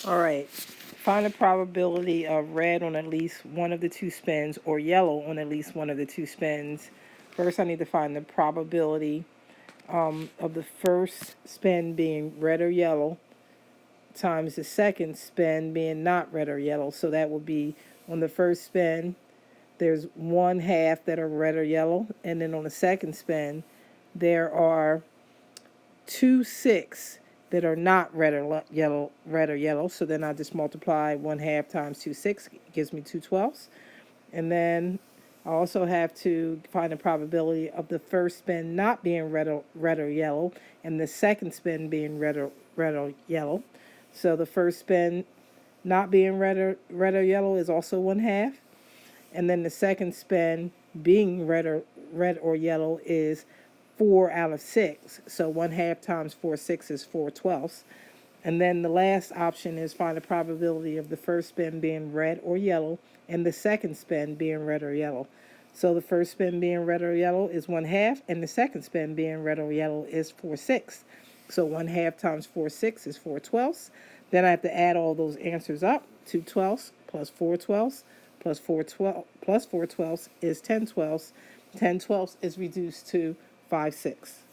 All right. Find the probability of red on at least one of the two spins or yellow on at least one of the two spins. First, I need to find the probability of the first spin being red or yellow times the second spin being not red or yellow. So that would be on the first spin, there's 1/2 that are red or yellow. And then on the second spin, there are 2/6 that are not red or yellow. So then I just multiply 1/2 times 2/6, gives me 2/12. And then I also have to find the probability of the first spin not being red or yellow, and the second spin being red or yellow. So the first spin not being red or yellow is also 1/2, and then the second spin being red or yellow is 4 out of 6. So 1/2 times 4/6 is 4/12. And then the last option is find the probability of the first spin being red or yellow and the second spin being red or yellow. So the first spin being red or yellow is 1/2, and the second spin being red or yellow is 4/6. So 1/2 times 4/6 is 4/12. Then I have to add all those answers up. 2/12 plus 4/12 plus 4/12 plus 4/12 is 10/12. 10/12 is reduced to 5/6.